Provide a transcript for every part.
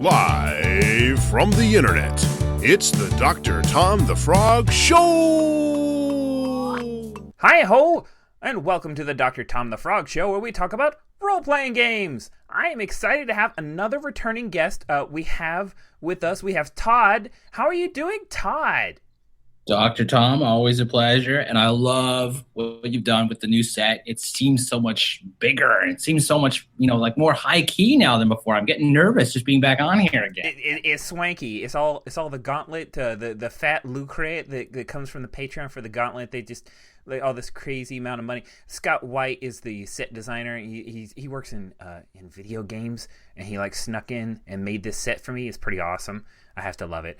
Live from the internet, it's the Dr. Tom the Frog Show! Hi-ho, and welcome to the Dr. Tom the Frog Show, where we talk about role-playing games. I am excited to have another returning guest. We have Todd. How are you doing, Todd? Dr. Tom, always a pleasure, and I love what you've done with the new set. It seems so much bigger. It seems so much, like more high key now than before. I'm getting nervous just being back on here again. It's swanky. It's all the gauntlet, the fat lucre that comes from the Patreon for the gauntlet. They just all this crazy amount of money. Scott White is the set designer. He works in video games, and he snuck in and made this set for me. It's pretty awesome. I have to love it.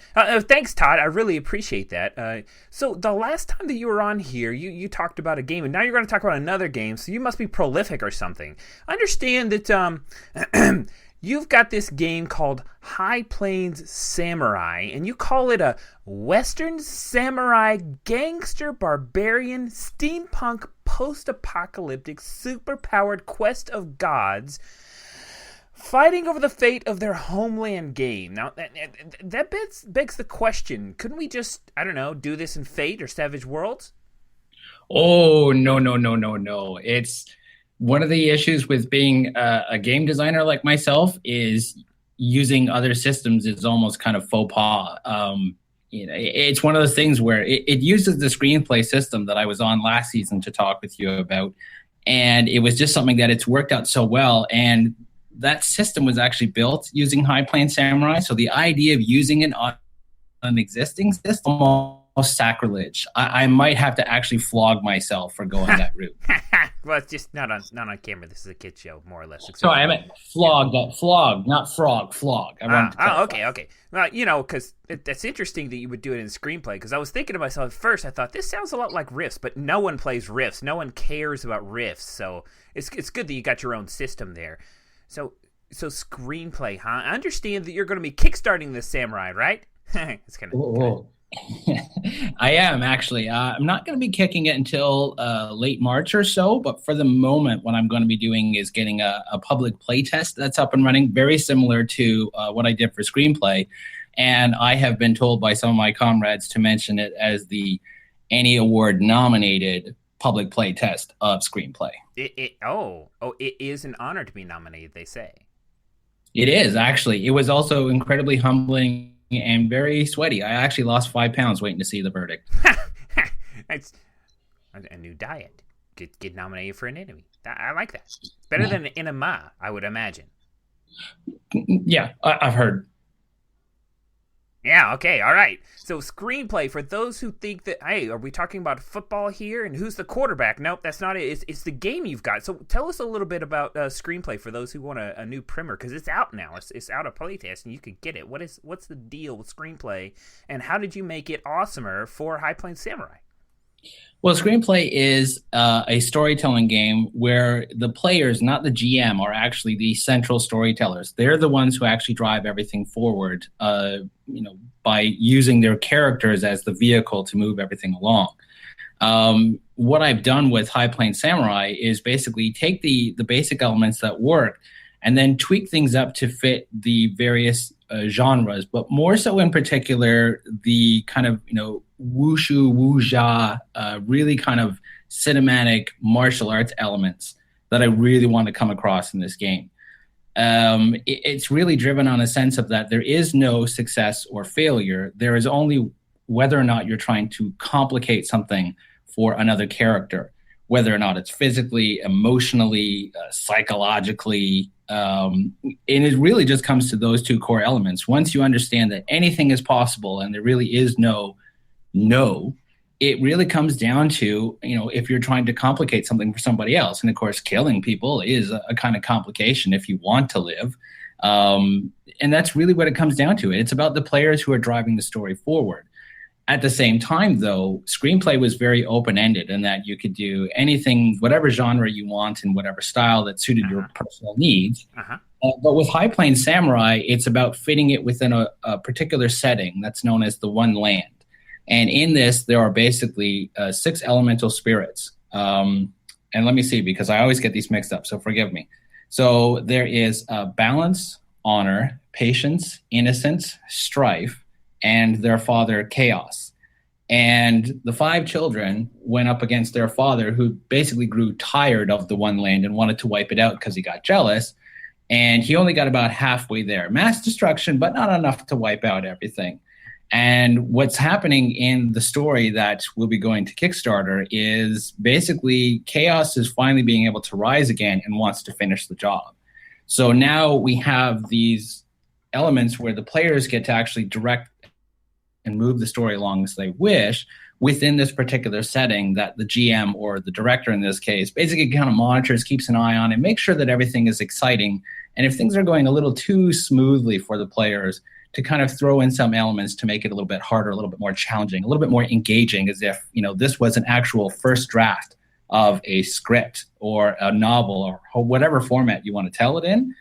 Thanks, Todd. I really appreciate that. So the last time that you were on here, you talked about a game, and now you're going to talk about another game, so you must be prolific or something. I understand that you've got this game called High Plains Samurai, and you call it a Western Samurai Gangster Barbarian Steampunk Post-Apocalyptic Superpowered Quest of Gods fighting over the fate of their homeland game. Now, that begs the question, couldn't we just, do this in Fate or Savage Worlds? Oh, no. It's one of the issues with being a game designer like myself is using other systems is almost kind of faux pas. It's one of those things where it uses the screenplay system that I was on last season to talk with you about, and it was just something that it's worked out so well, and that system was actually built using High Plains Samurai. So the idea of using it on an existing system almost sacrilege. I might have to actually flog myself for going that route. Well, it's just not on camera. This is a kid show, more or less. Sorry, I meant flog, not frog, flog. Okay. Well, because that's interesting that you would do it in screenplay, because I was thinking to myself at first, I thought, this sounds a lot like Riffs, but no one plays Riffs. No one cares about Riffs, so it's good that you got your own system there. So screenplay, huh? I understand that you're going to be kickstarting this Samurai, right? It's kind of. I am actually. I'm not going to be kicking it until late March or so, but for the moment, what I'm going to be doing is getting a public playtest that's up and running, very similar to what I did for screenplay. And I have been told by some of my comrades to mention it as the Annie Award nominated public play test of screenplay. It is an honor to be nominated, they say. It is, actually. It was also incredibly humbling and very sweaty. I actually lost 5 pounds waiting to see the verdict. It's a new diet. Get nominated for an enemy. I like that. Better than an enema, I would imagine. Yeah, I've heard. Yeah, okay, all right. So screenplay, for those who think that, hey, are we talking about football here? And who's the quarterback? Nope, that's not it. It's the game you've got. So tell us a little bit about screenplay for those who want a new primer, because it's out now. It's out of playtest, and you could get it. What's the deal with screenplay, and how did you make it awesomer for High Plains Samurai? Well, screenplay is a storytelling game where the players, not the GM, are actually the central storytellers. They're the ones who actually drive everything forward, by using their characters as the vehicle to move everything along. What I've done with High Plains Samurai is basically take the basic elements that work and then tweak things up to fit the various genres, but more so in particular, the kind of, wushu, wuxia, really kind of cinematic martial arts elements that I really want to come across in this game. It's really driven on a sense of that there is no success or failure. There is only whether or not you're trying to complicate something for another character, whether or not it's physically, emotionally, psychologically. And it really just comes to those two core elements. Once you understand that anything is possible and there really is no, it really comes down to, if you're trying to complicate something for somebody else. And of course, killing people is a kind of complication if you want to live. And that's really what it comes down to. It's about the players who are driving the story forward. At the same time, though, screenplay was very open-ended in that you could do anything, whatever genre you want in whatever style that suited your personal needs. But with High Plains Samurai, it's about fitting it within a particular setting that's known as the One Land. And in this, there are basically 6 elemental spirits. And let me see, because I always get these mixed up, so forgive me. So there is balance, honor, patience, innocence, strife, and their father, chaos. And the 5 children went up against their father, who basically grew tired of the one land and wanted to wipe it out because he got jealous. And he only got about halfway there. Mass destruction, but not enough to wipe out everything. And what's happening in the story that will be going to Kickstarter is basically Chaos is finally being able to rise again and wants to finish the job. So now we have these elements where the players get to actually direct and move the story along as they wish within this particular setting that the GM, or the director in this case, basically kind of monitors, keeps an eye on, and makes sure that everything is exciting. And if things are going a little too smoothly for the players, to kind of throw in some elements to make it a little bit harder, a little bit more challenging, a little bit more engaging, as if, this was an actual first draft of a script or a novel or whatever format you want to tell it in.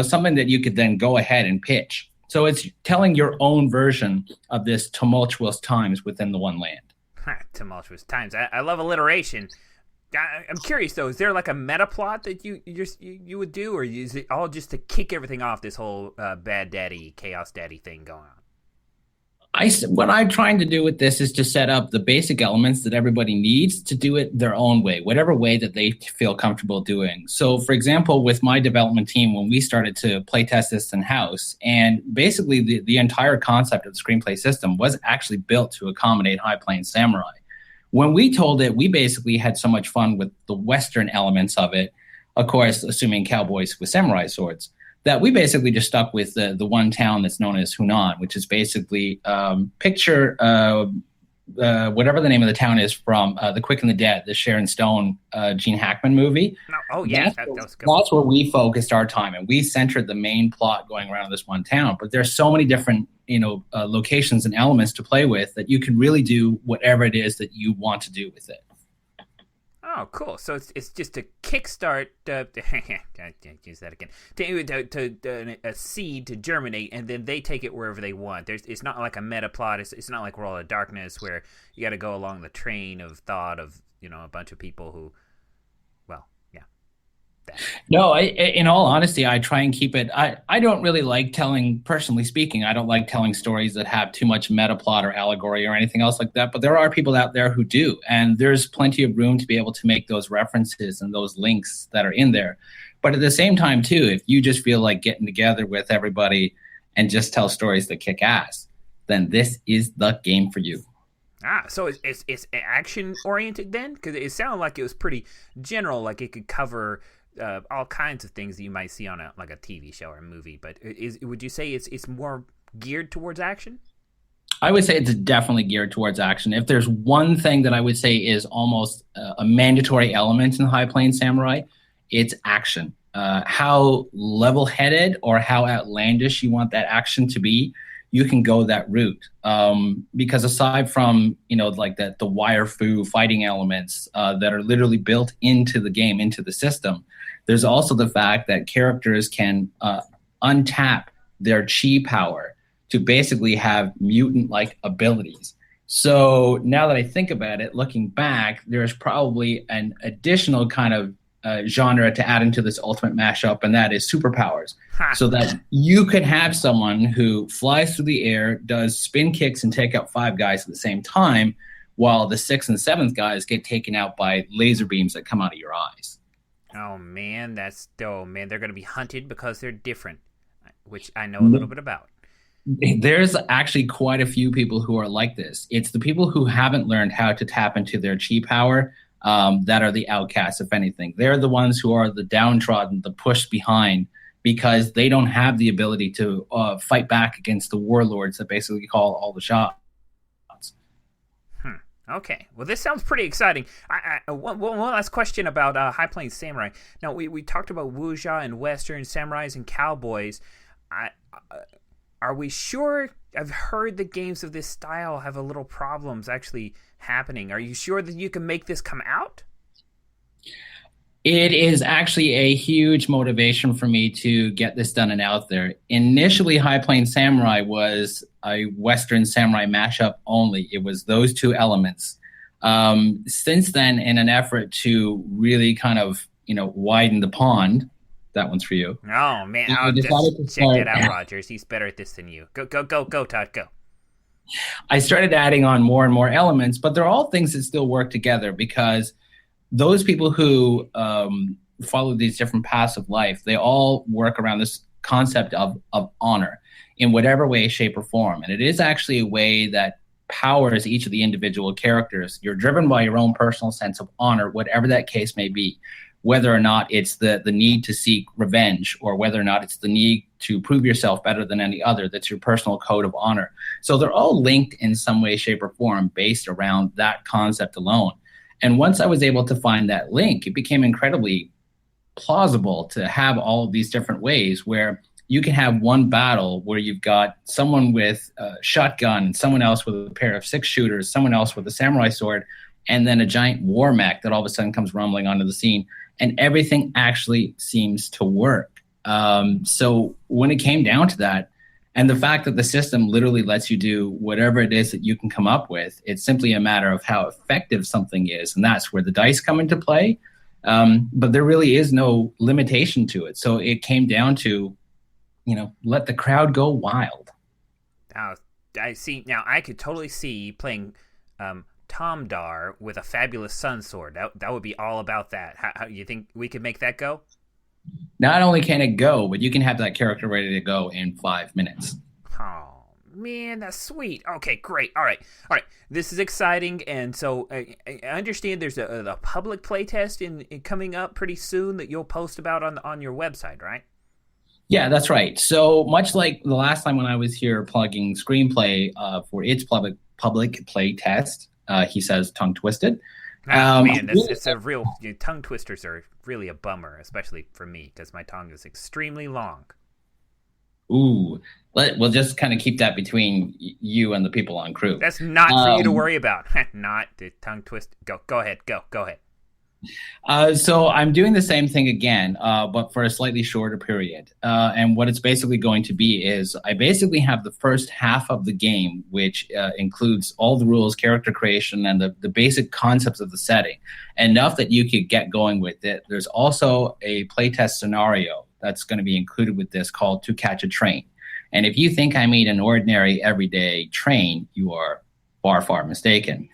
Something that you could then go ahead and pitch. So it's telling your own version of this tumultuous times within the one land. Tumultuous times. I love alliteration. I'm curious though, is there like a meta plot that you would do, or is it all just to kick everything off, this whole bad daddy, chaos daddy thing going on? What I'm trying to do with this is to set up the basic elements that everybody needs to do it their own way, whatever way that they feel comfortable doing. So, for example, with my development team, when we started to playtest this in-house, and basically the entire concept of the screenplay system was actually built to accommodate High Plains Samurai. When we told it, we basically had so much fun with the Western elements of it, of course, assuming cowboys with samurai swords, that we basically just stuck with the one town that's known as Hunan, which is basically picture whatever the name of the town is from The Quick and the Dead, the Sharon Stone, Gene Hackman movie. Oh, yeah. That's where we focused our time, and we centered the main plot going around this one town. But there's so many different locations and elements to play with that you can really do whatever it is that you want to do with it. Oh, cool. So it's just a kickstart, I use that again, to a seed to germinate, and then they take it wherever they want. It's not like a meta plot. It's not like World of Darkness where you got to go along the train of thought of, a bunch of people who, that. No, in all honesty, I try and keep it. I don't really like personally speaking, I don't like telling stories that have too much meta plot or allegory or anything else like that. But there are people out there who do. And there's plenty of room to be able to make those references and those links that are in there. But at the same time, too, if you just feel like getting together with everybody and just tell stories that kick ass, then this is the game for you. So it's action oriented then? Because it sounded like it was pretty general, like it could cover all kinds of things that you might see on a TV show or a movie, but would you say it's more geared towards action? I would say it's definitely geared towards action. If there's one thing that I would say is almost a mandatory element in High Plains Samurai, it's action. How level-headed or how outlandish you want that action to be, you can go that route. Because aside from, the wire fu fighting elements that are literally built into the game, into the system, there's also the fact that characters can untap their chi power to basically have mutant-like abilities. So now that I think about it, looking back, there's probably an additional kind of genre to add into this ultimate mashup, and that is superpowers. So that you could have someone who flies through the air, does spin kicks, and take out 5 guys at the same time, while the 6th and 7th guys get taken out by laser beams that come out of your eyes. Oh man, they're going to be hunted because they're different, which I know a little bit about. There's actually quite a few people who are like this. It's the people who haven't learned how to tap into their chi power that are the outcasts, if anything. They're the ones who are the downtrodden, the pushed behind, because they don't have the ability to fight back against the warlords that basically call all the shots. Okay, well, this sounds pretty exciting. One last question about High Plains Samurai. Now, we talked about wuxia and Western samurais and cowboys. Are we sure? I've heard that games of this style have a little problems actually happening. Are you sure that you can make this come out? It is actually a huge motivation for me to get this done and out there. Initially, High Plains Samurai was a Western samurai mashup only. It was those 2 elements. Since then, in an effort to really kind of, widen the pond, That one's for you. Oh man, And I'll I decided just to check start. that out, Rogers. He's better at this than you. Go, Todd, go. I started adding on more and more elements, but they're all things that still work together because those people who follow these different paths of life, they all work around this concept of honor in whatever way, shape, or form. And it is actually a way that powers each of the individual characters. You're driven by your own personal sense of honor, whatever that case may be, whether or not it's the need to seek revenge or whether or not it's the need to prove yourself better than any other. That's your personal code of honor. So they're all linked in some way, shape, or form based around that concept alone. And once I was able to find that link, it became incredibly plausible to have all of these different ways where you can have one battle where you've got someone with a shotgun, someone else with a pair of 6-shooters, someone else with a samurai sword, and then a giant war mech that all of a sudden comes rumbling onto the scene. And everything actually seems to work. So when it came down to that, and the fact that the system literally lets you do whatever it is that you can come up with, it's simply a matter of how effective something is. And that's where the dice come into play. But there really is no limitation to it. So it came down to, let the crowd go wild. Now, I see. Now, I could totally see playing Tom Dar with a fabulous sun sword. That would be all about that. How you think we could make that go? Not only can it go, but you can have that character ready to go in 5 minutes. Oh man, that's sweet. Okay, great. All right. This is exciting, and so I understand there's a public playtest in coming up pretty soon that you'll post about on your website, right? Yeah, that's right. So much like the last time when I was here plugging Screenplay for its public play test, he says tongue twisted. Man, it's a real tongue twisters are really a bummer, especially for me because my tongue is extremely long. Ooh, we'll just kind of keep that between you and the people on crew. That's not for you to worry about. Not the tongue twist. Go ahead. Go ahead. So I'm doing the same thing again, but for a slightly shorter period. And what it's basically going to be is I basically have the first half of the game, which includes all the rules, character creation, and the basic concepts of the setting, enough that you could get going with it. There's also a playtest scenario that's going to be included with this called To Catch a Train. And if you think I mean an ordinary everyday train, you are far, far mistaken.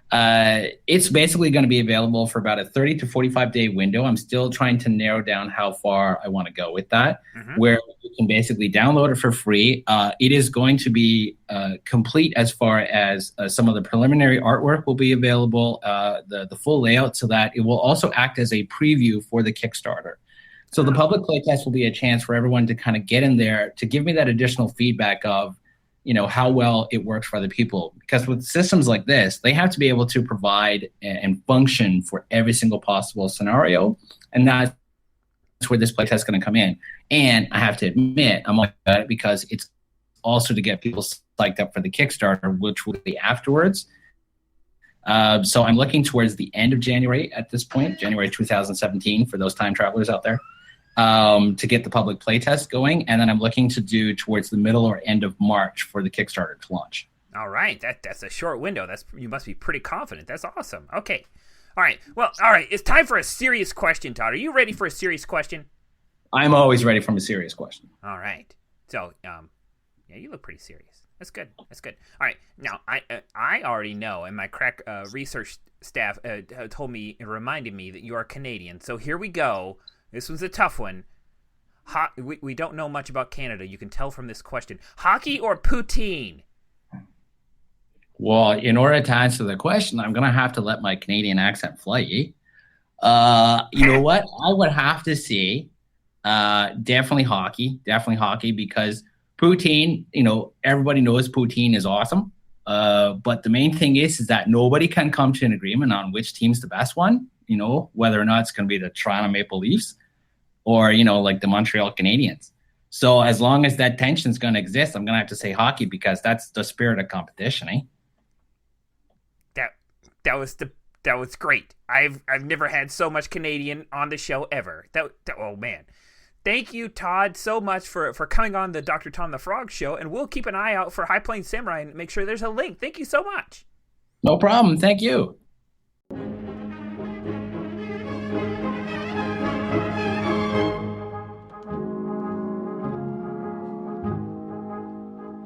It's basically going to be available for about a 30 to 45 day window. I'm still trying to narrow down how far I want to go with that, where you can basically download it for free. It is going to be complete as far as some of the preliminary artwork will be available, the full layout, so that it will also act as a preview for the Kickstarter. So the public playtest will be a chance for everyone to kind of get in there to give me that additional feedback of, how well it works for other people. Because with systems like this, they have to be able to provide and function for every single possible scenario. And that's where this playtest is going to come in. And I have to admit, I'm all about it because it's also to get people psyched up for the Kickstarter, which will be afterwards. So I'm looking towards the end of January at this point, January 2017, for those time travelers out there. To get the public playtest going, and then I'm looking to do towards the middle or end of March for the Kickstarter to launch. All right, that's a short window. You must be pretty confident. That's awesome. Okay, all right. Well, all right. It's time for a serious question, Todd. Are you ready for a serious question? I'm always ready for a serious question. All right. So, yeah, you look pretty serious. That's good. All right. Now, I already know, and my crack research staff told me and reminded me that you are Canadian. So here we go. This one's a tough one. We don't know much about Canada. You can tell from this question. Hockey or poutine? Well, in order to answer the question, I'm going to have to let my Canadian accent fly. You know what? I would have to say definitely hockey, because poutine, everybody knows poutine is awesome. But the main thing is that nobody can come to an agreement on which team's the best one. Whether or not it's going to be the Toronto Maple Leafs or, like the Montreal Canadiens. So as long as that tension's going to exist, I'm going to have to say hockey because that's the spirit of competition, eh? That was great. I've never had so much Canadian on the show ever. Oh man. Thank you, Todd, so much for coming on the Dr. Tom the Frog show, and we'll keep an eye out for High Plains Samurai and make sure there's a link. Thank you so much. No problem. Thank you.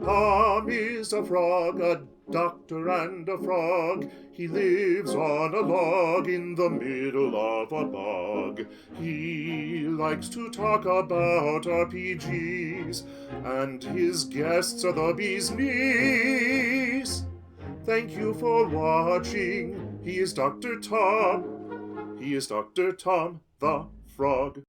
Tom is a frog, a doctor and a frog. He lives on a log in the middle of a bog. He likes to talk about RPGs, and his guests are the bee's knees. Thank you for watching. He is Dr. Tom. He is Dr. Tom the Frog.